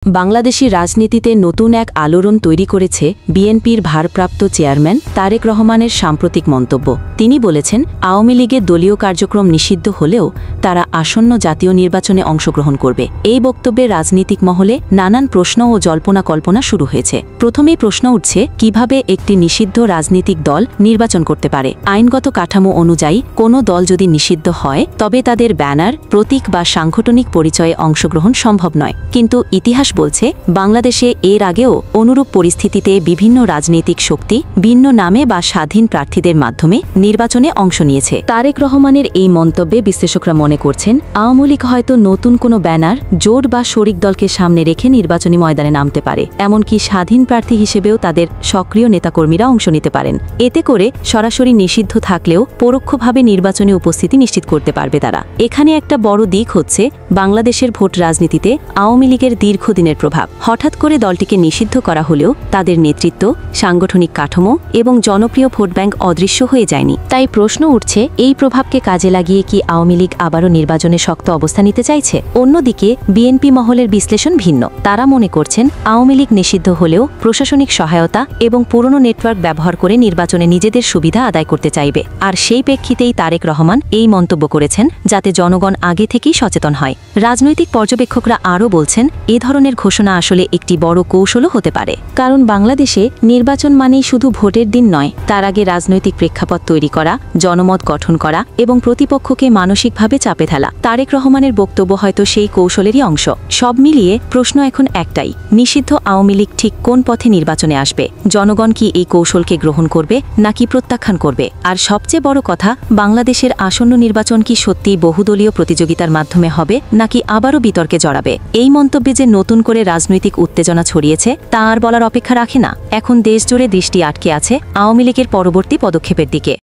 বাংলাদেশী রাজনীতিতে নতুন এক আলোড়ন তৈরি করেছে বিএনপির ভারপ্রাপ্ত চেয়ারম্যান তারেক রহমানের সাম্প্রতিক মন্তব্য। তিনি বলেছেন, আওয়ামী লীগের দলীয় কার্যক্রম নিষিদ্ধ হলেও তারা আসন্ন জাতীয় নির্বাচনে অংশগ্রহণ করবে। এই বক্তব্যে রাজনীতিক মহলে নানান প্রশ্ন ও জল্পনা কল্পনা শুরু হয়েছে। প্রথমেই প্রশ্ন উঠছে, কিভাবে একটি নিষিদ্ধ রাজনৈতিক দল নির্বাচন করতে পারে? আইনগত কাঠামো অনুযায়ী কোনো দল যদি নিষিদ্ধ হয়, তবে তাদের ব্যানার, প্রতীক বা সাংগঠনিক পরিচয়ে অংশগ্রহণ সম্ভব নয়। কিন্তু ইতিহাস বলছে, বাংলাদেশে এর আগেও অনুরূপ পরিস্থিতিতে বিভিন্ন রাজনৈতিক শক্তি ভিন্ন নামে বা স্বাধীন প্রার্থীদের মাধ্যমে নির্বাচনে অংশ নিয়েছে। তারেক রহমানের এই মন্তব্যে বিশ্লেষকরা মনে করছেন, আওয়ামী লীগ হয়তো নতুন কোনো ব্যানার, জোট বা শরিক দলকে সামনে রেখে নির্বাচনী ময়দানে নামতে পারে। এমনকি স্বাধীন প্রার্থী হিসেবেও তাদের সক্রিয় নেতাকর্মীরা অংশ নিতে পারেন। এতে করে সরাসরি নিষিদ্ধ থাকলেও পরোক্ষভাবে নির্বাচনী উপস্থিতি নিশ্চিত করতে পারবে তারা। এখানে একটা বড় দিক হচ্ছে বাংলাদেশের ভোট রাজনীতিতে আওয়ামী লীগের দীর্ঘদিনের প্রভাব। হঠাৎ করে দলটিকে নিষিদ্ধ করা হলেও তাদের নেতৃত্ব, সাংগঠনিক কাঠামো এবং জনপ্রিয় ভোট ব্যাংক অদৃশ্য হয়ে যায়নি। তাই প্রশ্ন উঠছে, এই প্রভাবকে কাজে লাগিয়ে কি আওয়ামী লীগ আবারও নির্বাচনে শক্ত অবস্থা নিতে চাইছে? অন্যদিকে বিএনপি মহলের বিশ্লেষণ ভিন্ন। তারা মনে করছেন, আওয়ামী লীগ নিষিদ্ধ হলেও প্রশাসনিক সহায়তা এবং পুরনো নেটওয়ার্ক ব্যবহার করে নির্বাচনে নিজেদের সুবিধা আদায় করতে চাইবে। আর সেই প্রেক্ষিতেই তারেক রহমান এই মন্তব্য করেছেন, যাতে জনগণ আগে থেকেই সচেতন হয়। রাজনৈতিক পর্যবেক্ষকরা আরও বলছেন, এ ধরনের ঘোষণা আসলে একটি বড় কৌশলও হতে পারে। কারণ বাংলাদেশে নির্বাচন মানেই শুধু ভোটের দিন নয়, তার আগে রাজনৈতিক প্রেক্ষাপট তৈরি করা, জনমত গঠন করা এবং প্রতিপক্ষকে মানসিকভাবে চাপে ফেলা। তারেক রহমানের বক্তব্য হয়তো সেই কৌশলেরই অংশ। সব মিলিয়ে প্রশ্ন এখন একটাই, নিষিদ্ধ আওয়ামী লীগ ঠিক কোন পথে নির্বাচনে আসবে? জনগণ কি এই কৌশলকে গ্রহণ করবে নাকি প্রত্যাখ্যান করবে? আর সবচেয়ে বড় কথা, বাংলাদেশের আসন্ন নির্বাচন কি সত্যিই বহুদলীয় প্রতিযোগিতার মাধ্যমে হবে নাকি আবারও বিতর্কে জড়াবে? এই মন্তব্যে যে নতুন করে রাজনৈতিক উত্তেজনা ছড়িয়েছে, তা আর বলার অপেক্ষা রাখে না। এখন দেশজুড়ে দৃষ্টি আটকে আছে আওয়ামী লীগের পরবর্তী পদক্ষেপের দিকে।